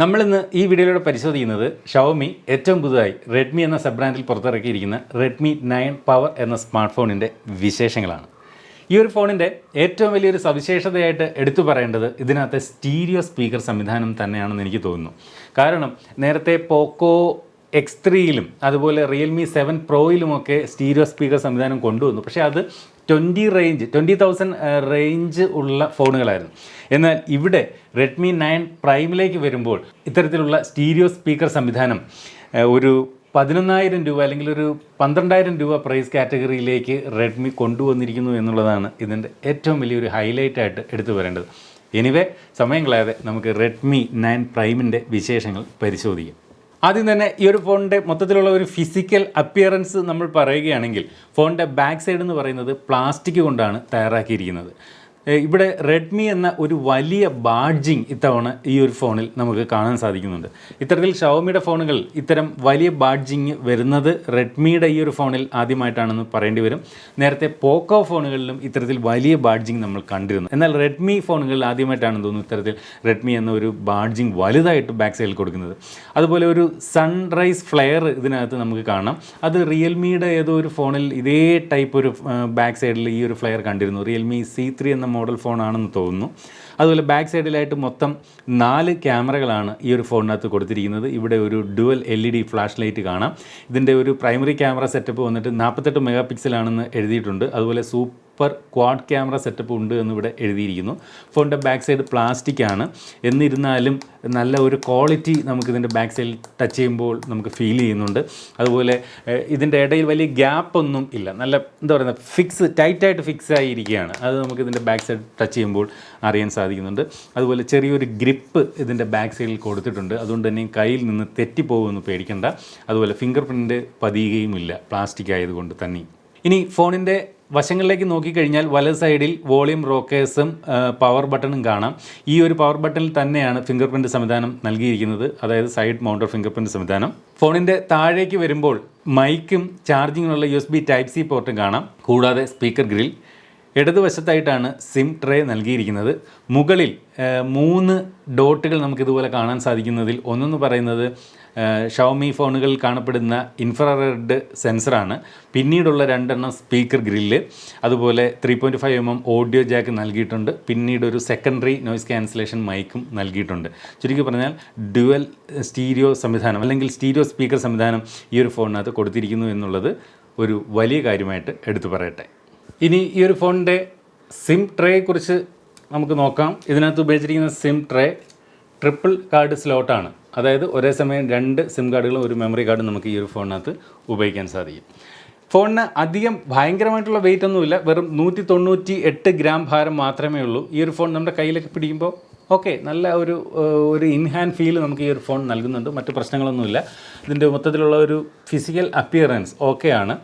നമ്മളിന്ന് ഈ വീഡിയോയിലൂടെ പരിശോധിക്കുന്നത് ഷവോമി ഏറ്റവും പുതുതായി റെഡ്മി എന്ന സബ് ബ്രാൻഡിൽ പുറത്തിറക്കിയിരിക്കുന്ന റെഡ്മി 9 പവർ എന്ന സ്മാർട്ട് ഫോണിൻ്റെ വിശേഷങ്ങളാണ്. ഈ ഒരു ഫോണിൻ്റെ ഏറ്റവും വലിയൊരു സവിശേഷതയായിട്ട് എടുത്തു പറയേണ്ടത് ഇതിനകത്തെ സ്റ്റീരിയോ സ്പീക്കർ സംവിധാനം തന്നെയാണെന്ന് എനിക്ക് തോന്നുന്നു. കാരണം നേരത്തെ പോക്കോ X3യിലും അതുപോലെ റിയൽമി 7 പ്രോയിലുമൊക്കെ സ്റ്റീരിയോ സ്പീക്കർ സംവിധാനം കൊണ്ടുവന്നു. പക്ഷേ അത് 20,000 റേഞ്ച് ഉള്ള ഫോണുകളായിരുന്നു. എന്നാൽ ഇവിടെ റെഡ്മി 9 പ്രൈമിലേക്ക് വരുമ്പോൾ ഇത്തരത്തിലുള്ള സ്റ്റീരിയോ സ്പീക്കർ സംവിധാനം ഒരു 11,000 രൂപ അല്ലെങ്കിൽ ഒരു 12,000 രൂപ പ്രൈസ് കാറ്റഗറിയിലേക്ക് റെഡ്മി കൊണ്ടുവന്നിരിക്കുന്നു എന്നുള്ളതാണ് ഇതിൻ്റെ ഏറ്റവും വലിയൊരു ഹൈലൈറ്റായിട്ട് എടുത്തു വരേണ്ടത്. എനിവേ സമയം കളയാതെ നമുക്ക് റെഡ്മി 9 പ്രൈമിൻ്റെ വിശേഷങ്ങൾ പരിശോധിക്കാം. ആദ്യം തന്നെ ഈ ഒരു ഫോണിൻ്റെ മൊത്തത്തിലുള്ള ഒരു ഫിസിക്കൽ അപ്പിയറൻസ് നമ്മൾ പറയുകയാണെങ്കിൽ ഫോണിൻ്റെ ബാക്ക് സൈഡ് എന്ന് പറയുന്നത് പ്ലാസ്റ്റിക് കൊണ്ടാണ് തയ്യാറാക്കിയിരിക്കുന്നത്. ഇവിടെ റെഡ്മി എന്ന ഒരു വലിയ ബാഡ്ജിങ് ഇത്തവണ ഈ ഒരു ഫോണിൽ നമുക്ക് കാണാൻ സാധിക്കുന്നുണ്ട്. ഇത്തരത്തിൽ ഷവോമിയുടെ ഫോണുകൾ ഇത്തരം വലിയ ബാഡ്ജിങ് വരുന്നത് റെഡ്മിയുടെ ഈ ഒരു ഫോണിൽ ആദ്യമായിട്ടാണെന്ന് പറയേണ്ടി വരും. നേരത്തെ പോക്കോ ഫോണുകളിലും ഇത്തരത്തിൽ വലിയ ബാഡ്ജിങ് നമ്മൾ കണ്ടിരുന്നു. എന്നാൽ റെഡ്മി ഫോണുകളിൽ ആദ്യമായിട്ടാണെന്ന് തോന്നുന്നു ഇത്തരത്തിൽ റെഡ്മി എന്ന ഒരു ബാഡ്ജിങ് വലുതായിട്ട് ബാക്ക് സൈഡിൽ കൊടുക്കുന്നത്. അതുപോലെ ഒരു സൺറൈസ് ഫ്ലെയർ ഇതിനകത്ത് നമുക്ക് കാണാം. അത് റിയൽമിയുടെ ഏതോ ഒരു ഫോണിൽ ഇതേ ടൈപ്പ് ഒരു ബാക്ക് സൈഡിൽ ഈ ഒരു ഫ്ലെയർ കണ്ടിരുന്നു. റിയൽമി C3 എന്ന മോഡൽ ഫോണാണെന്ന് തോന്നുന്നു. അതുപോലെ ബാക്ക് സൈഡിലായിട്ട് മൊത്തം 4 ക്യാമറകളാണ് ഈ ഒരു ഫോണിനകത്ത് കൊടുത്തിരിക്കുന്നത്. ഇവിടെ ഒരു ഡുവൽ LED ഫ്ലാഷ് ലൈറ്റ് കാണാം. ഇതിൻ്റെ ഒരു പ്രൈമറി ക്യാമറ സെറ്റപ്പ് വന്നിട്ട് 48 മെഗാ പിക്സലാണെന്ന് എഴുതിയിട്ടുണ്ട്. അതുപോലെ സൂപ്പർ ക്വാഡ് ക്യാമറ സെറ്റപ്പ് ഉണ്ട് എന്നിവിടെ എഴുതിയിരിക്കുന്നു. ഫോണിൻ്റെ ബാക്ക് സൈഡ് പ്ലാസ്റ്റിക് ആണ്. എന്നിരുന്നാലും നല്ല ഒരു ക്വാളിറ്റി നമുക്കിതിൻ്റെ ബാക്ക് സൈഡിൽ ടച്ച് ചെയ്യുമ്പോൾ നമുക്ക് ഫീൽ ചെയ്യുന്നുണ്ട്. അതുപോലെ ഇതിൻ്റെ ഇടയിൽ വലിയ ഗ്യാപ്പൊന്നും ഇല്ല. നല്ല എന്താ പറയുക ടൈറ്റായിട്ട് ഫിക്സ് ആയിരിക്കുകയാണ്. അത് നമുക്കിതിൻ്റെ ബാക്ക് സൈഡ് ടച്ച് ചെയ്യുമ്പോൾ അറിയാൻ സാധിക്കുന്നുണ്ട്. അതുപോലെ ചെറിയൊരു ഗ്രിപ്പ് ഇതിൻ്റെ ബാക്ക് സൈഡിൽ കൊടുത്തിട്ടുണ്ട്. അതുകൊണ്ട് തന്നെ കയ്യിൽ നിന്ന് തെറ്റിപ്പോകുമെന്ന് പേടിക്കേണ്ട. അതുപോലെ ഫിംഗർ പ്രിൻ്റ് പതിയുകയുമില്ല പ്ലാസ്റ്റിക് ആയതുകൊണ്ട് തന്നെ. ഇനി ഫോണിൻ്റെ വശങ്ങളിലേക്ക് നോക്കിക്കഴിഞ്ഞാൽ വലത് സൈഡിൽ വോളിയം റോക്കേഴ്സും പവർ ബട്ടണും കാണാം. ഈ ഒരു പവർ ബട്ടണിൽ തന്നെയാണ് ഫിംഗർ പ്രിൻ്റ് സംവിധാനം നൽകിയിരിക്കുന്നത്, അതായത് സൈഡ് മൗണ്ടഡ് ഫിംഗർ പ്രിൻ്റ് സംവിധാനം. ഫോണിൻ്റെ താഴേക്ക് വരുമ്പോൾ മൈക്കും ചാർജിങ്ങിനുള്ള USB Type-C പോർട്ടും കാണാം. കൂടാതെ സ്പീക്കർ ഗ്രിൽ. ഇടതുവശത്തായിട്ടാണ് സിം ട്രേ നൽകിയിരിക്കുന്നത്. മുകളിൽ 3 ഡോട്ടുകൾ നമുക്കിതുപോലെ കാണാൻ സാധിക്കുന്നതിൽ ഒന്നെന്ന് പറയുന്നത് ഷവോമി ഫോണുകളിൽ കാണപ്പെടുന്ന ഇൻഫ്രാറെഡ് സെൻസറാണ്. പിന്നീടുള്ള 2 സ്പീക്കർ ഗ്രില്ല്. അതുപോലെ 3.5 mm ഓഡിയോ ജാക്ക് നൽകിയിട്ടുണ്ട്. പിന്നീട് ഒരു സെക്കൻഡറി നോയ്സ് ക്യാൻസലേഷൻ മൈക്കും നൽകിയിട്ടുണ്ട്. ചുരുക്കി പറഞ്ഞാൽ ഡ്യുവൽ സ്റ്റീരിയോ സംവിധാനം അല്ലെങ്കിൽ സ്റ്റീരിയോ സ്പീക്കർ സംവിധാനം ഈ ഒരു ഫോണിനകത്ത് കൊടുത്തിരിക്കുന്നു എന്നുള്ളത് ഒരു വലിയ കാര്യമായിട്ട് എടുത്തു പറയട്ടെ. ഇനി ഈ ഒരു ഫോണിൻ്റെ സിം ട്രേയെക്കുറിച്ച് നമുക്ക് നോക്കാം. ഇതിനകത്ത് ഉപയോഗിച്ചിരിക്കുന്ന സിം ട്രേ ട്രിപ്പിൾ കാർഡ് സ്ലോട്ടാണ്. അതായത് ഒരേ സമയം 2 സിം കാർഡുകളും ഒരു മെമ്മറി കാർഡും നമുക്ക് ഈ ഒരു ഫോണിനകത്ത് ഉപയോഗിക്കാൻ സാധിക്കും. ഫോണിന് അധികം ഭയങ്കരമായിട്ടുള്ള വെയിറ്റ് ഒന്നുമില്ല. വെറും 198 ഗ്രാം ഭാരം മാത്രമേ ഉള്ളൂ. ഈ ഒരു ഫോൺ നമ്മുടെ കയ്യിലൊക്കെ പിടിക്കുമ്പോൾ ഓക്കെ നല്ല ഒരു ഇൻഹാൻഡ് ഫീൽ നമുക്ക് ഈ ഒരു ഫോൺ നൽകുന്നുണ്ട്. മറ്റ് പ്രശ്നങ്ങളൊന്നുമില്ല. ഇതിൻ്റെ മൊത്തത്തിലുള്ള ഒരു ഫിസിക്കൽ അപ്പിയറൻസ് ഓക്കെയാണ്.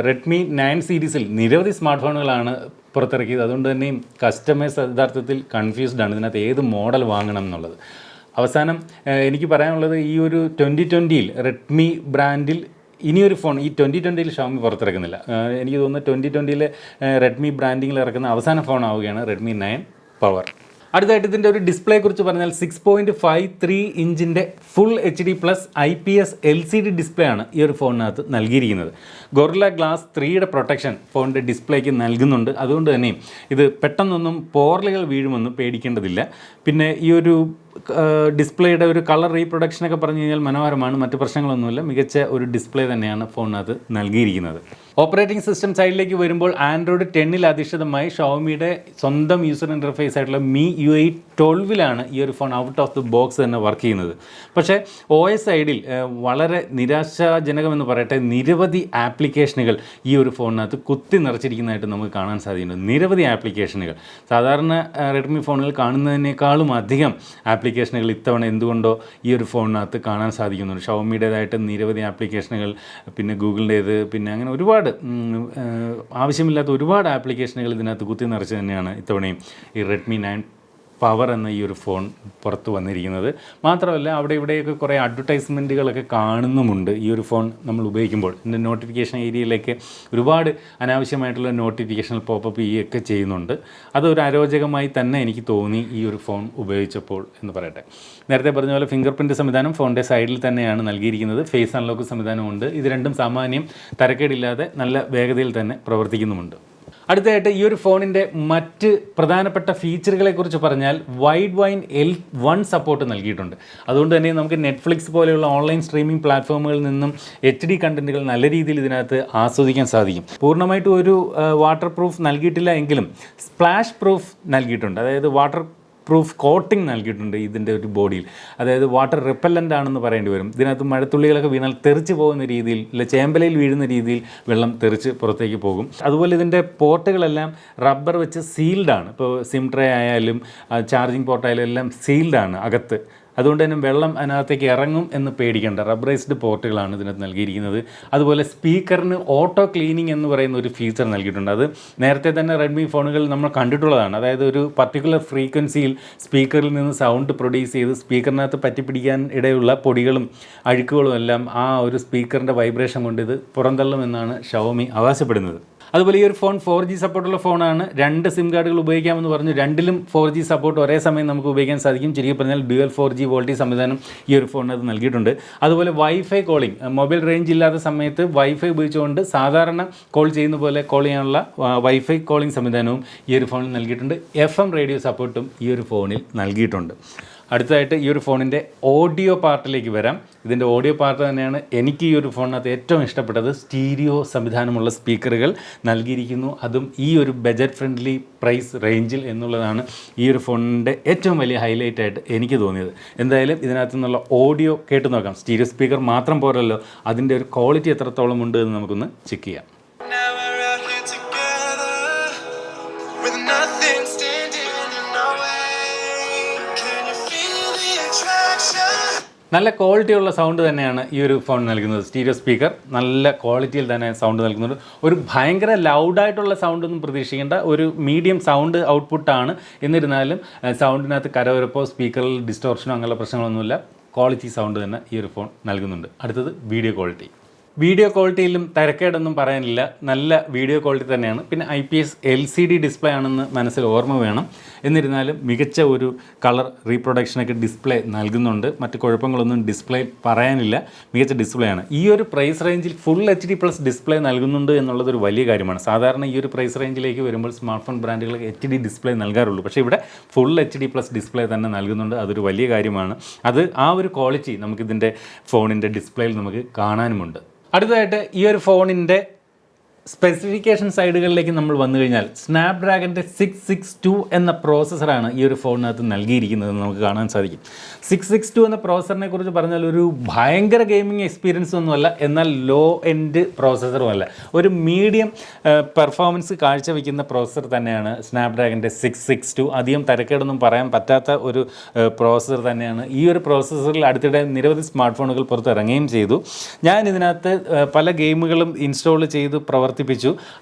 റെഡ്മി 9 സീരീസിൽ നിരവധി സ്മാർട്ട് ഫോണുകളാണ് പുറത്തിറക്കിയത്. അതുകൊണ്ട് തന്നെയും കസ്റ്റമേഴ്സ് യഥാർത്ഥത്തിൽ കൺഫ്യൂസ്ഡാണ് ഇതിനകത്ത് ഏത് മോഡൽ വാങ്ങണം എന്നുള്ളത്. അവസാനം എനിക്ക് പറയാനുള്ളത് ഈ ഒരു 2020ൽ റെഡ്മി ബ്രാൻഡിൽ ഇനിയൊരു ഫോൺ ഈ 2020ൽ ഷവോമി പുറത്തിറക്കുന്നില്ല. എനിക്ക് തോന്നുന്നു 2020ൽ റെഡ്മി ബ്രാൻഡിങ്ങിൽ ഇറക്കുന്ന അവസാന ഫോൺ ആവുകയാണ് റെഡ്മി 9 പവർ. അടുത്തായിട്ട് ഇതിൻ്റെ ഒരു ഡിസ്പ്ലേ കുറിച്ച് പറഞ്ഞാൽ 6.53 ഇഞ്ചിൻ്റെ full HD+ IPS LCD display ആണ് ഈ ഒരു ഫോണിനകത്ത് നൽകിയിരിക്കുന്നത്. ഗൊറില്ല ഗ്ലാസ് 3യുടെ പ്രൊട്ടക്ഷൻ ഫോണിൻ്റെ ഡിസ്പ്ലേക്ക് നൽകുന്നുണ്ട്. അതുകൊണ്ട് തന്നെ ഇത് പെട്ടെന്നൊന്നും പോറലുകൾ വീഴുമെന്ന് പേടിക്കേണ്ടതില്ല. പിന്നെ ഈ ഒരു ഡിസ്പ്ലേയുടെ ഒരു കളർ റീപ്രൊഡക്ഷനൊക്കെ പറഞ്ഞു കഴിഞ്ഞാൽ മനോഹരമാണ്. മറ്റ് പ്രശ്നങ്ങളൊന്നുമില്ല. മികച്ച ഒരു ഡിസ്പ്ലേ തന്നെയാണ് ഫോണിനകത്ത് നൽകിയിരിക്കുന്നത്. ഓപ്പറേറ്റിംഗ് സിസ്റ്റം സൈഡിലേക്ക് വരുമ്പോൾ ആൻഡ്രോയിഡ് 10ൽ അധിഷ്ഠിതമായി ഷവോമിയുടെ സ്വന്തം യൂസർ ഇൻ്റർഫേസ് ആയിട്ടുള്ള MIUI 12ലാണ് ഈ ഒരു phone out of the box തന്നെ വർക്ക് ചെയ്യുന്നത്. പക്ഷേ OS സൈഡിൽ വളരെ നിരാശാജനകമെന്ന് പറയട്ടെ, നിരവധി ആപ്ലിക്കേഷനുകൾ ഈ ഒരു ഫോണിനകത്ത് കുത്തി നിറച്ചിരിക്കുന്നതായിട്ട് നമുക്ക് കാണാൻ സാധിക്കുന്നുണ്ട്. നിരവധി ആപ്ലിക്കേഷനുകൾ സാധാരണ റെഡ്മി ഫോണുകൾ കാണുന്നതിനേക്കാളും അധികം ആപ്ലിക്കേഷനുകൾ ഇത്തവണ എന്തുകൊണ്ടോ ഈ ഒരു ഫോണിനകത്ത് കാണാൻ സാധിക്കുന്നുണ്ട്. ഷവോമിയുടേതായിട്ട് നിരവധി ആപ്ലിക്കേഷനുകൾ, പിന്നെ ഗൂഗിളിൻ്റേത്, പിന്നെ അങ്ങനെ ഒരുപാട് ആവശ്യമില്ലാത്ത ഒരുപാട് ആപ്ലിക്കേഷനുകൾ ഇതിനകത്ത് കുത്തി നിറച്ച് തന്നെയാണ് ഇത്തവണയും ഈ റെഡ്മി 9 പവർ എന്ന ഈ ഒരു ഫോൺ പുറത്ത് വന്നിരിക്കുന്നത്. മാത്രമല്ല അവിടെ ഇവിടെയൊക്കെ കുറേ അഡ്വർടൈസ്മെൻറ്റുകളൊക്കെ കാണുന്നുമുണ്ട് ഈ ഒരു ഫോൺ നമ്മൾ ഉപയോഗിക്കുമ്പോൾ. ഇതിൻ്റെ നോട്ടിഫിക്കേഷൻ ഏരിയയിലേക്ക് ഒരുപാട് അനാവശ്യമായിട്ടുള്ള നോട്ടിഫിക്കേഷൻ പോപ്പപ്പ് ചെയ്യുകയൊക്കെ ചെയ്യുന്നുണ്ട്. അതൊരു അരോചകമായി തന്നെ എനിക്ക് തോന്നി ഈ ഒരു ഫോൺ ഉപയോഗിച്ചപ്പോൾ എന്ന് പറയട്ടെ. നേരത്തെ പറഞ്ഞ പോലെ ഫിംഗർ പ്രിൻറ്റ് സംവിധാനം ഫോണിൻ്റെ സൈഡിൽ തന്നെയാണ് നൽകിയിരിക്കുന്നത്. ഫേസ് അൺലോക്ക് സംവിധാനമുണ്ട്. ഇത് രണ്ടും സാമാന്യം തരക്കേടില്ലാതെ നല്ല വേഗതയിൽ തന്നെ പ്രവർത്തിക്കുന്നുമുണ്ട്. അടുത്തതായിട്ട് ഈ ഒരു ഫോണിൻ്റെ മറ്റ് പ്രധാനപ്പെട്ട ഫീച്ചറുകളെക്കുറിച്ച് പറഞ്ഞാൽ വൈഡ് വൈൻ L1 സപ്പോർട്ട് നൽകിയിട്ടുണ്ട്. അതുകൊണ്ട് തന്നെ നമുക്ക് നെറ്റ്ഫ്ലിക്സ് പോലെയുള്ള ഓൺലൈൻ സ്ട്രീമിംഗ് പ്ലാറ്റ്ഫോമുകളിൽ നിന്നും HD കണ്ടൻറ്റുകൾ നല്ല രീതിയിൽ ഇതിനകത്ത് ആസ്വദിക്കാൻ സാധിക്കും. പൂർണ്ണമായിട്ടും ഒരു വാട്ടർ പ്രൂഫ് നൽകിയിട്ടില്ല എങ്കിലും സ്പ്ലാഷ് പ്രൂഫ് നൽകിയിട്ടുണ്ട്. അതായത് വാട്ടർ പ്രൂഫ് കോട്ടിംഗ് നൽകിയിട്ടുണ്ട് ഇതിൻ്റെ ഒരു ബോഡിയിൽ. അതായത് വാട്ടർ റിപ്പല്ലൻ്റ് ആണെന്ന് പറയേണ്ടി വരും. ഇതിനകത്ത് മഴത്തുള്ളികളൊക്കെ വീണാൽ തെറിച്ച് പോകുന്ന രീതിയിൽ, അല്ല ചേമ്പലയിൽ വീഴുന്ന രീതിയിൽ വെള്ളം തെറിച്ച് പുറത്തേക്ക് പോകും. അതുപോലെ ഇതിൻ്റെ പോർട്ടുകളെല്ലാം റബ്ബർ വെച്ച് സീൽഡാണ്. ഇപ്പോൾ സിം ട്രേ ആയാലും ചാർജിങ് പോർട്ടായാലും എല്ലാം സീൽഡാണ് അകത്ത്. അതുകൊണ്ട് തന്നെ വെള്ളം അതിനകത്തേക്ക് ഇറങ്ങും എന്ന് പേടിക്കേണ്ട റബ്ബറൈസ്ഡ് പോർട്ടുകളാണ് ഇതിനകത്ത് നൽകിയിരിക്കുന്നത്. അതുപോലെ സ്പീക്കറിന് ഓട്ടോ ക്ലീനിങ് എന്ന് പറയുന്ന ഒരു ഫീച്ചർ നൽകിയിട്ടുണ്ട്. അത് നേരത്തെ തന്നെ റെഡ്മി ഫോണുകളിൽ നമ്മൾ കണ്ടിട്ടുള്ളതാണ്. അതായത് ഒരു പർട്ടിക്കുലർ ഫ്രീക്വൻസിയിൽ സ്പീക്കറിൽ നിന്ന് സൗണ്ട് പ്രൊഡ്യൂസ് ചെയ്ത് സ്പീക്കറിനകത്ത് പറ്റിപ്പിടിക്കാൻ ഇടയുള്ള പൊടികളും അഴുക്കുകളും എല്ലാം ആ ഒരു സ്പീക്കറിൻ്റെ വൈബ്രേഷൻ കൊണ്ട് ഇത് പുറന്തള്ളുമെന്നാണ് ഷവോമി അവകാശപ്പെടുന്നത്. അതുപോലെ ഈ ഒരു ഫോൺ 4G സപ്പോർട്ടുള്ള ഫോണാണ്. 2 സിം കാർഡുകൾ ഉപയോഗിക്കാമെന്ന് പറഞ്ഞു. രണ്ടിലും 4G സപ്പോർട്ട് ഒരേ സമയം നമുക്ക് ഉപയോഗിക്കാൻ സാധിക്കും. ചുരുക്കി പറഞ്ഞാൽ ഡ്യുവൽ 4G വോൾട്ടേജ് സംവിധാനം ഈ ഒരു ഫോണിനകത്ത് നൽകിയിട്ടുണ്ട്. അതുപോലെ വൈഫൈ കോളിംഗ്, മൊബൈൽ റേഞ്ച് ഇല്ലാത്ത സമയത്ത് വൈഫൈ ഉപയോഗിച്ചുകൊണ്ട് സാധാരണ കോൾ ചെയ്യുന്ന പോലെ കോൾ ചെയ്യാനുള്ള വൈഫൈ കോളിംഗ് സംവിധാനവും ഈ ഒരു ഫോണിൽ നൽകിയിട്ടുണ്ട്. FM റേഡിയോ സപ്പോർട്ടും ഈ ഒരു ഫോണിൽ നൽകിയിട്ടുണ്ട്. അടുത്തതായിട്ട് ഈ ഒരു ഫോണിൻ്റെ ഓഡിയോ പാർട്ടിലേക്ക് വരാം. ഇതിൻ്റെ ഓഡിയോ പാർട്ട് തന്നെയാണ് എനിക്ക് ഈ ഒരു ഫോണിനകത്ത് ഏറ്റവും ഇഷ്ടപ്പെട്ടത്. സ്റ്റീരിയോ സംവിധാനമുള്ള സ്പീക്കറുകൾ നൽകിയിരിക്കുന്നു. അതും ഈ ഒരു ബജറ്റ് ഫ്രണ്ട്ലി പ്രൈസ് റേഞ്ചിൽ എന്നുള്ളതാണ് ഈ ഒരു ഫോണിൻ്റെ ഏറ്റവും വലിയ ഹൈലൈറ്റ് ആയിട്ട് എനിക്ക് തോന്നിയത്. എന്തായാലും ഇതിനകത്തു നിന്നുള്ള ഓഡിയോ കേട്ട് നോക്കാം. സ്റ്റീരിയോ സ്പീക്കർ മാത്രം പോരല്ലോ, അതിൻ്റെ ഒരു ക്വാളിറ്റി എത്രത്തോളം ഉണ്ട് എന്ന് നമുക്കൊന്ന് ചെക്ക് ചെയ്യാം. നല്ല ക്വാളിറ്റിയുള്ള സൗണ്ട് തന്നെയാണ് ഈ ഒരു ഫോൺ നൽകുന്നത്. സ്റ്റീരിയോ സ്പീക്കർ നല്ല ക്വാളിറ്റിയിൽ തന്നെ സൗണ്ട് നൽകുന്നുണ്ട്. ഒരു ഭയങ്കര ലൗഡായിട്ടുള്ള സൗണ്ടൊന്നും പ്രതീക്ഷിക്കേണ്ട, ഒരു മീഡിയം സൗണ്ട് ഔട്ട്പുട്ടാണ്. എന്നിരുന്നാലും സൗണ്ടിനകത്ത് കരവരപ്പോ സ്പീക്കറിൽ ഡിസ്റ്റോർഷനോ അങ്ങനെയുള്ള പ്രശ്നങ്ങളൊന്നുമില്ല. ക്വാളിറ്റി സൗണ്ട് തന്നെ ഈ ഒരു ഫോൺ നൽകുന്നുണ്ട്. അടുത്തത് വീഡിയോ ക്വാളിറ്റി. വീഡിയോ ക്വാളിറ്റിയിലും തരക്കേടൊന്നും പറയാനില്ല. നല്ല വീഡിയോ ക്വാളിറ്റി തന്നെയാണ്. പിന്നെ IPS LCD ഡിസ്പ്ലേ ആണെന്ന് മനസ്സിൽ ഓർമ്മ വേണം. എന്നിരുന്നാലും മികച്ച ഒരു കളർ റീപ്രൊഡക്ഷനൊക്കെ ഡിസ്പ്ലേ നൽകുന്നുണ്ട്. മറ്റ് കുഴപ്പങ്ങളൊന്നും ഡിസ്പ്ലേ പറയാനില്ല. മികച്ച ഡിസ്പ്ലേ ആണ്. ഈ ഒരു പ്രൈസ് റേഞ്ചിൽ ഫുൾ HD+ ഡിസ്പ്ലേ നൽകുന്നുണ്ട് എന്നുള്ളതൊരു വലിയ കാര്യമാണ്. സാധാരണ ഈ ഒരു പ്രൈസ് റേഞ്ചിലേക്ക് വരുമ്പോൾ സ്മാർട്ട് ഫോൺ ബ്രാൻഡുകൾ HD ഡിസ്പ്ലേ നൽകാറുള്ളൂ. പക്ഷേ ഇവിടെ ഫുൾ HD+ ഡിസ്പ്ലേ തന്നെ നൽകുന്നുണ്ട്. അതൊരു വലിയ കാര്യമാണ്. അത് ആ ഒരു ക്വാളിറ്റി നമുക്കിതിൻ്റെ ഫോണിൻ്റെ ഡിസ്പ്ലേയിൽ നമുക്ക് കാണാനുമുണ്ട്. അടുത്തതായിട്ട് ഈ ഒരു ഫോണിൻ്റെ സ്പെസിഫിക്കേഷൻ സൈഡുകളിലേക്ക് നമ്മൾ വന്നു കഴിഞ്ഞാൽ സ്നാപ്ഡ്രാഗൻ്റെ 662 എന്ന പ്രോസസ്സറാണ് ഈ ഒരു ഫോണിനകത്ത് നൽകിയിരിക്കുന്നതെന്ന് നമുക്ക് കാണാൻ സാധിക്കും. 662 എന്ന പ്രോസസ്സറിനെ കുറിച്ച് പറഞ്ഞാൽ ഒരു ഭയങ്കര ഗെയിമിംഗ് എക്സ്പീരിയൻസ് ഒന്നുമല്ല, എന്നാൽ ലോ എൻഡ് പ്രോസസ്സറുമല്ല. ഒരു മീഡിയം പെർഫോമൻസ് കാഴ്ചവെക്കുന്ന പ്രോസസ്സർ തന്നെയാണ് സ്നാപ്ഡ്രാഗൻ്റെ 662. അധികം തരക്കേടൊന്നും പറയാൻ പറ്റാത്ത ഒരു പ്രോസസ്സർ തന്നെയാണ്. ഈ ഒരു പ്രോസസ്സറിൽ അടുത്തിടെ നിരവധി സ്മാർട്ട് ഫോണുകൾ പുറത്തിറങ്ങുകയും ചെയ്തു. ഞാൻ ഇതിനകത്ത് പല ഗെയിമുകളും ഇൻസ്റ്റാൾ ചെയ്ത് പ്രവർത്തിപ്പിച്ചു.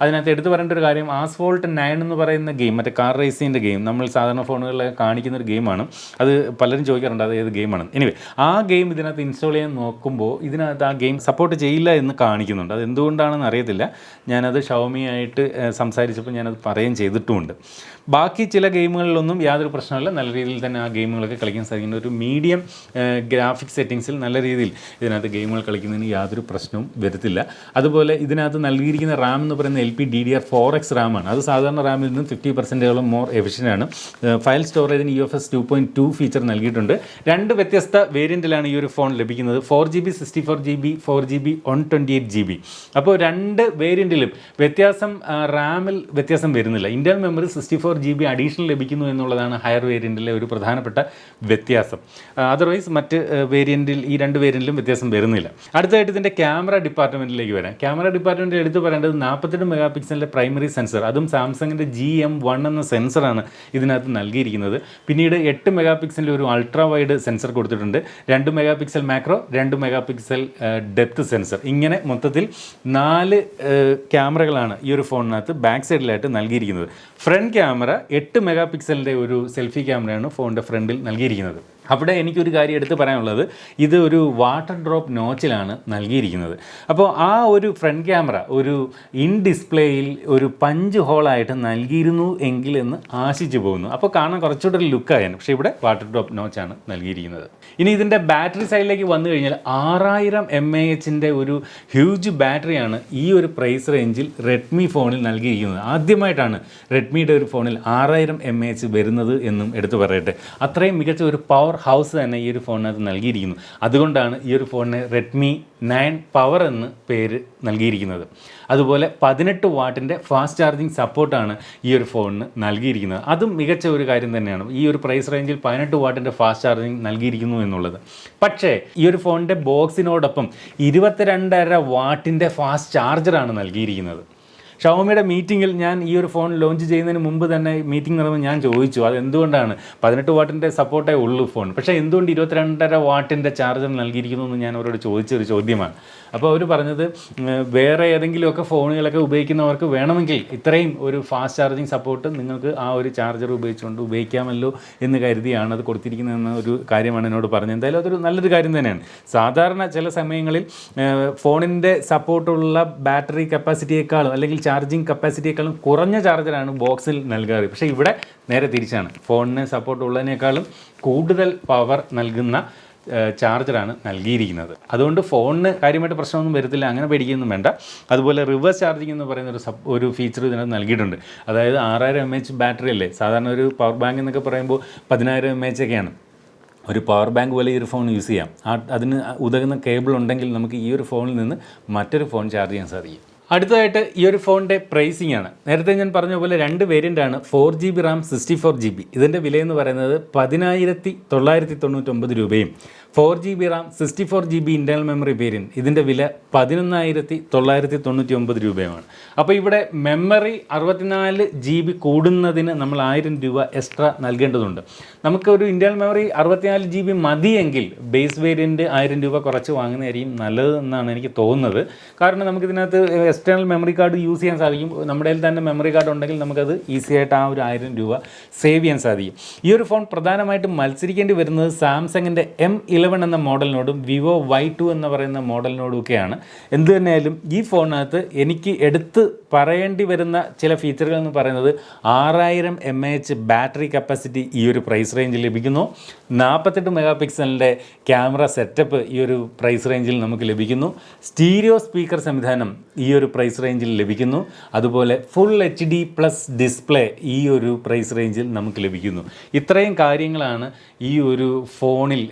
അതിനകത്ത് എടുത്തു പറയേണ്ട ഒരു കാര്യം, ആസ്ഫോൾട്ട് 9 എന്ന് പറയുന്ന ഗെയിം, മറ്റേ കാർ റേസിൻ്റെ ഗെയിം, നമ്മൾ സാധാരണ ഫോണുകളിൽ കാണിക്കുന്ന ഒരു ഗെയിമാണ്. അത് പലരും ചോദിക്കാറുണ്ട് അത് ഏത് ഗെയിമാണ്. എനിവേ ആ ഗെയിം ഇതിനകത്ത് ഇൻസ്റ്റാൾ ചെയ്യാൻ നോക്കുമ്പോൾ ഇതിനകത്ത് ആ ഗെയിം സപ്പോർട്ട് ചെയ്യില്ല എന്ന് കാണിക്കുന്നുണ്ട്. അത് എന്തുകൊണ്ടാണെന്ന് അറിയത്തില്ല. ഞാനത് ഷവോമിയായിട്ട് സംസാരിച്ചപ്പോൾ ഞാനത് പറയുകയും ചെയ്തിട്ടുമുണ്ട്. ബാക്കി ചില ഗെയിമുകളിലൊന്നും യാതൊരു പ്രശ്നമില്ല. നല്ല രീതിയിൽ തന്നെ ആ ഗെയിമുകളൊക്കെ കളിക്കാൻ സാധിക്കുന്ന ഒരു മീഡിയം ഗ്രാഫിക്സ് സെറ്റിങ്സിൽ നല്ല രീതിയിൽ ഇതിനകത്ത് ഗെയിമുകൾ കളിക്കുന്നതിന് യാതൊരു പ്രശ്നവും വരത്തില്ല. അതുപോലെ ഇതിനകത്ത് നൽകിയിരിക്കുന്ന റാം എന്ന് പറയുന്ന LPDDR4X റാമാണ്. അത് സാധാരണ റാമിൽ നിന്നും 50% മോർ എഫിഷ്യൻ്റാണ്. ഫയൽ സ്റ്റോറേജിന് UFS 2.2 ഫീച്ചർ നൽകിയിട്ടുണ്ട്. 2 വ്യത്യസ്ത വേരിയൻറ്റിലാണ് ഈ ഒരു ഫോൺ ലഭിക്കുന്നത്. 4GB 64GB 4GB 128GB. അപ്പോൾ 2 വേരിയൻറ്റിലും വ്യത്യാസം, റാമിൽ വ്യത്യാസം വരുന്നില്ല. ഇൻറ്റേർണൽ മെമ്മറി 64GB അഡീഷണൽ ലഭിക്കുന്നു എന്നുള്ളതാണ് ഹയർ വേരിയൻറ്റിലെ ഒരു പ്രധാനപ്പെട്ട വ്യത്യാസം. അതർവൈസ് മറ്റ് വേരിയൻറ്റിൽ ഈ 2 വേരിയൻറ്റിലും വ്യത്യാസം വരുന്നില്ല. അടുത്തതായിട്ട് ഇതിൻ്റെ ക്യാമറ ഡിപ്പാർട്ട്മെൻറ്റിലേക്ക് വരാം. ക്യാമറ ഡിപ്പാർട്ട്മെൻറ്റിൽ എടുത്തു പറയേണ്ടത് ഇതിനകത്തുള്ളത് 48 മെഗാ പിക്സലിൻ്റെ പ്രൈമറി സെൻസർ, അതും സാംസങ്ങിൻ്റെ GM1 എന്ന സെൻസറാണ് ഇതിനകത്ത് നൽകിയിരിക്കുന്നത്. പിന്നീട് 8 മെഗാ പിക്സലിൻ്റെ ഒരു അൾട്രാ വൈഡ് സെൻസർ കൊടുത്തിട്ടുണ്ട്, 2 mega pixel macro, 2 mega pixel depth sensor. ഇങ്ങനെ മൊത്തത്തിൽ 4 ക്യാമറകളാണ് ഈ ഒരു ഫോണിനകത്ത് ബാക്ക് സൈഡിലായിട്ട് നൽകിയിരിക്കുന്നത്. ഫ്രണ്ട് ക്യാമറ 8 മെഗാ പിക്സലിൻ്റെ ഒരു സെൽഫി ക്യാമറയാണ് ഫോണിൻ്റെ ഫ്രണ്ടിൽ നൽകിയിരിക്കുന്നത്. അവിടെ എനിക്കൊരു കാര്യം എടുത്ത് പറയാനുള്ളത്, ഇത് ഒരു വാട്ടർ ഡ്രോപ്പ് നോച്ചിലാണ് നൽകിയിരിക്കുന്നത്. അപ്പോൾ ആ ഒരു ഫ്രണ്ട് ക്യാമറ ഒരു ഇൻ ഡിസ്പ്ലേയിൽ ഒരു പഞ്ച് ഹോളായിട്ട് നൽകിയിരുന്നു എങ്കിൽ എന്ന് ആശിച്ചു പോകുന്നു. അപ്പോൾ കാണാൻ കുറച്ചുകൂടെ ഒരു ലുക്കായാണ്. പക്ഷേ ഇവിടെ വാട്ടർ ഡ്രോപ്പ് നോച്ചാണ് നൽകിയിരിക്കുന്നത്. ഇനി ഇതിൻ്റെ ബാറ്ററി സൈഡിലേക്ക് വന്നു കഴിഞ്ഞാൽ 6000 mAh ഒരു ഹ്യൂജ് ബാറ്ററിയാണ് ഈ ഒരു പ്രൈസ് റേഞ്ചിൽ റെഡ്മി ഫോണിൽ നൽകിയിരിക്കുന്നത്. ആദ്യമായിട്ടാണ് റെഡ്മിയുടെ ഒരു ഫോണിൽ 6000 mAh വരുന്നത് എന്നും എടുത്തു പറയട്ടെ. അത്രയും മികച്ച ഒരു പവർ ഹൗസ് തന്നെ ഈ ഒരു ഫോണിനകത്ത് നൽകിയിരിക്കുന്നു. അതുകൊണ്ടാണ് ഈ ഒരു ഫോണിന് Redmi 9 പവർ എന്ന് പേര് നൽകിയിരിക്കുന്നത്. അതുപോലെ 18 വാട്ടിൻ്റെ ഫാസ്റ്റ് ചാർജിങ് സപ്പോർട്ടാണ് ഈ ഒരു ഫോണിന് നൽകിയിരിക്കുന്നത്. അതും മികച്ച ഒരു കാര്യം തന്നെയാണ്, ഈ ഒരു പ്രൈസ് റേഞ്ചിൽ 18 വാട്ടിൻ്റെ ഫാസ്റ്റ് ചാർജിങ് നൽകിയിരിക്കുന്നു എന്നുള്ളത്. പക്ഷേ ഈ ഒരു ഫോണിൻ്റെ ബോക്സിനോടൊപ്പം 22.5 വാട്ടിൻ്റെ ഫാസ്റ്റ് ചാർജറാണ് നൽകിയിരിക്കുന്നത്. ഷവോമിയുടെ മീറ്റിങ്ങിൽ ഞാൻ ഈ ഒരു ഫോൺ ലോഞ്ച് ചെയ്യുന്നതിന് മുമ്പ് തന്നെ മീറ്റിംഗ് നടന്നു ഞാൻ ചോദിച്ചു, അത് എന്തുകൊണ്ടാണ് 18 വാട്ടിൻ്റെ സപ്പോർട്ടേ ഉള്ളൂ ഫോൺ, പക്ഷേ എന്തുകൊണ്ട് 22.5 വാട്ടിൻ്റെ ചാർജർ നൽകിയിരിക്കുന്നു എന്ന് ഞാൻ അവരോട് ചോദിച്ചൊരു ചോദ്യമാണ്. അപ്പോൾ അവർ പറഞ്ഞത്, വേറെ ഏതെങ്കിലുമൊക്കെ ഫോണുകളൊക്കെ ഉപയോഗിക്കുന്നവർക്ക് വേണമെങ്കിൽ ഇത്രയും ഒരു ഫാസ്റ്റ് ചാർജിങ് സപ്പോർട്ട് നിങ്ങൾക്ക് ആ ഒരു ചാർജർ ഉപയോഗിച്ചുകൊണ്ട് ഉപയോഗിക്കാമല്ലോ എന്ന് കരുതിയാണ് അത് കൊടുത്തിരിക്കുന്നതെന്ന ഒരു കാര്യമാണ് എന്നോട് പറഞ്ഞത്. എന്തായാലും അതൊരു നല്ലൊരു കാര്യം തന്നെയാണ്. സാധാരണ ചില സമയങ്ങളിൽ ഫോണിൻ്റെ സപ്പോർട്ടുള്ള ബാറ്ററി കപ്പാസിറ്റിയേക്കാളും അല്ലെങ്കിൽ ചാർജിങ് കപ്പാസിറ്റിയേക്കാളും കുറഞ്ഞ ചാർജറാണ് ബോക്സിൽ നൽകാറ്. പക്ഷേ ഇവിടെ നേരെ തിരിച്ചാണ്, ഫോണിന് സപ്പോർട്ട് ഉള്ളതിനേക്കാളും കൂടുതൽ പവർ നൽകുന്ന ചാർജറാണ് നൽകിയിരിക്കുന്നത്. അതുകൊണ്ട് ഫോണിന് കാര്യമായിട്ട് പ്രശ്നമൊന്നും വരത്തില്ല, അങ്ങനെ പേടിക്കൊന്നും വേണ്ട. അതുപോലെ റിവേഴ്സ് ചാർജിങ് എന്ന് പറയുന്ന ഒരു ഫീച്ചർ ഇതിനകത്ത് നൽകിയിട്ടുണ്ട്. അതായത് 6000 mAh ബാറ്ററി അല്ലേ, സാധാരണ ഒരു പവർ ബാങ്ക് എന്നൊക്കെ പറയുമ്പോൾ 10000 mAh ഒക്കെയാണ്. ഒരു പവർ ബാങ്ക് പോലെ ഈ ഒരു ഫോൺ യൂസ് ചെയ്യാം. അതിന് ഉതകുന്ന കേബിൾ ഉണ്ടെങ്കിൽ നമുക്ക് ഈ ഒരു ഫോണിൽ നിന്ന് മറ്റൊരു ഫോൺ ചാർജ് ചെയ്യാൻ സാധിക്കും. അടുത്തതായിട്ട് ഈ ഒരു ഫോണിൻ്റെ പ്രൈസിംഗ് ആണ്. നേരത്തെ ഞാൻ പറഞ്ഞ പോലെ 2 വേരിയൻ്റാണ്, 4GB RAM 64GB. ഇതിൻ്റെ വിലയെന്ന് പറയുന്നത് 10,999 രൂപയും 4GB RAM 64GB internal memory variant ഇതിൻ്റെ വില 11,999 രൂപയുമാണ്. അപ്പോൾ ഇവിടെ മെമ്മറി 64GB കൂടുന്നതിന് നമ്മൾ 1000 രൂപ എക്സ്ട്രാ നൽകേണ്ടതുണ്ട്. നമുക്കൊരു ഇൻറ്റേർണൽ മെമ്മറി 64GB മതിയെങ്കിൽ ബേസ് വേരിയൻറ്റ് 1000 രൂപ കുറച്ച് വാങ്ങുന്നതായിരിക്കും നല്ലത് എന്നാണ് എനിക്ക് തോന്നുന്നത്. കാരണം നമുക്കിതിനകത്ത് എക്സ്റ്റേണൽ മെമ്മറി കാർഡ് യൂസ് ചെയ്യാൻ സാധിക്കും. നമ്മുടെ കയ്യിൽ തന്നെ മെമ്മറി കാർഡ് ഉണ്ടെങ്കിൽ നമുക്കത് ഈസി ആയിട്ട് ആ ഒരു 1000 രൂപ സേവ് ചെയ്യാൻ സാധിക്കും. ഈ ഒരു ഫോൺ പ്രധാനമായിട്ടും മത്സരിക്കേണ്ടി വരുന്നത് സാംസങ്ങിൻ്റെ M11 എന്ന മോഡലിനോടും വിവോ Y2 എന്ന് പറയുന്ന മോഡലിനോടും ഒക്കെയാണ്. എന്തു തന്നെയായാലും ഈ ഫോണിനകത്ത് എനിക്ക് എടുത്ത് പറയേണ്ടി വരുന്ന ചില ഫീച്ചറുകൾ എന്ന് പറയുന്നത് 6000 mAh ബാറ്ററി കപ്പാസിറ്റി ഈ ഒരു പ്രൈസ് റേഞ്ചിൽ ലഭിക്കുന്നു. 48 മെഗാ പിക്സലിൻ്റെ ക്യാമറ സെറ്റപ്പ് ഈ ഒരു പ്രൈസ് റേഞ്ചിൽ നമുക്ക് ലഭിക്കുന്നു. സ്റ്റീരിയോ സ്പീക്കർ സംവിധാനം ഈ ഒരു പ്രൈസ് റേഞ്ചിൽ ലഭിക്കുന്നു. അതുപോലെ ഫുൾ HD+ ഡിസ്പ്ലേ ഈ ഒരു പ്രൈസ് റേഞ്ചിൽ നമുക്ക് ലഭിക്കുന്നു. ഇത്രയും കാര്യങ്ങളാണ് ഈ ഒരു ഫോണിൽ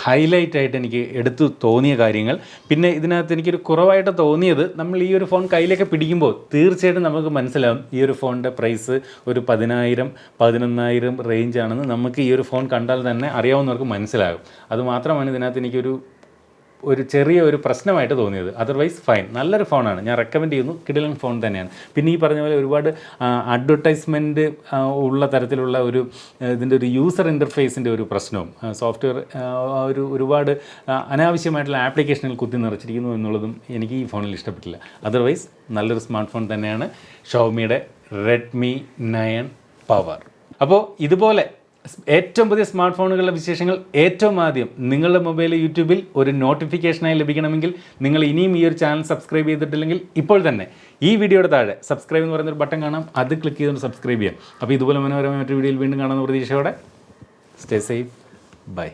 ഹൈലൈറ്റ് ആയിട്ട് എനിക്ക് എടുത്തു തോന്നിയ കാര്യങ്ങൾ. പിന്നെ ഇതിനകത്ത് എനിക്കൊരു കുറവായിട്ട് തോന്നിയത്, നമ്മൾ ഈ ഒരു ഫോൺ കയ്യിലേക്ക് പിടിക്കുമ്പോൾ തീർച്ചയായിട്ടും നമുക്ക് മനസ്സിലാവും ഈ ഒരു ഫോണിൻ്റെ പ്രൈസ് ഒരു 10,000-11,000 റേഞ്ചാണെന്ന് നമുക്ക് ഈ ഒരു ഫോൺ കണ്ടാൽ തന്നെ അറിയാവുന്നവർക്ക് മനസ്സിലാകും. അതുമാത്രമാണ് ഇതിനകത്ത് എനിക്കൊരു ചെറിയ ഒരു പ്രശ്നമായിട്ട് തോന്നിയത്. അതർവൈസ് ഫൈൻ, നല്ലൊരു ഫോണാണ്, ഞാൻ റെക്കമെൻഡ് ചെയ്യുന്നു. കിടിലൻ ഫോൺ തന്നെയാണ്. പിന്നെ ഈ പറഞ്ഞ പോലെ ഒരുപാട് അഡ്വർടൈസ്മെൻറ്റ് ഉള്ള തരത്തിലുള്ള ഇതിൻ്റെ ഒരു യൂസർ ഇൻ്റർഫേസിൻ്റെ ഒരു പ്രശ്നവും സോഫ്റ്റ്വെയർ ഒരുപാട് അനാവശ്യമായിട്ടുള്ള ആപ്ലിക്കേഷനുകൾ കുത്തി നിറച്ചിരിക്കുന്നു എന്നുള്ളതും എനിക്ക് ഈ ഫോണിൽ ഇഷ്ടപ്പെട്ടില്ല. അതർവൈസ് നല്ലൊരു സ്മാർട്ട് ഫോൺ തന്നെയാണ് ഷവോമിയുടെ Redmi 9 പവർ. അപ്പോൾ ഇതുപോലെ ഏറ്റവും പുതിയ സ്മാർട്ട് ഫോണുകളുടെ വിശേഷങ്ങൾ ഏറ്റവും ആദ്യം നിങ്ങളുടെ മൊബൈൽ യൂട്യൂബിൽ ഒരു നോട്ടിഫിക്കേഷനായി ലഭിക്കണമെങ്കിൽ നിങ്ങൾ ഇനിയും ഈ ഒരു ചാനൽ സബ്സ്ക്രൈബ് ചെയ്തിട്ടില്ലെങ്കിൽ ഇപ്പോൾ തന്നെ ഈ വീഡിയോയുടെ താഴെ സബ്സ്ക്രൈബ് എന്ന് പറയുന്നൊരു ബട്ടൺ കാണാം, അത് ക്ലിക്ക് ചെയ്തുകൊണ്ട് സബ്സ്ക്രൈബ് ചെയ്യാം. അപ്പോൾ ഇതുപോലെ മനോഹരമായ മറ്റൊരു വീഡിയോയിൽ വീണ്ടും കാണുന്ന പ്രതീക്ഷയോടെ സ്റ്റേ സേഫ്, ബൈ.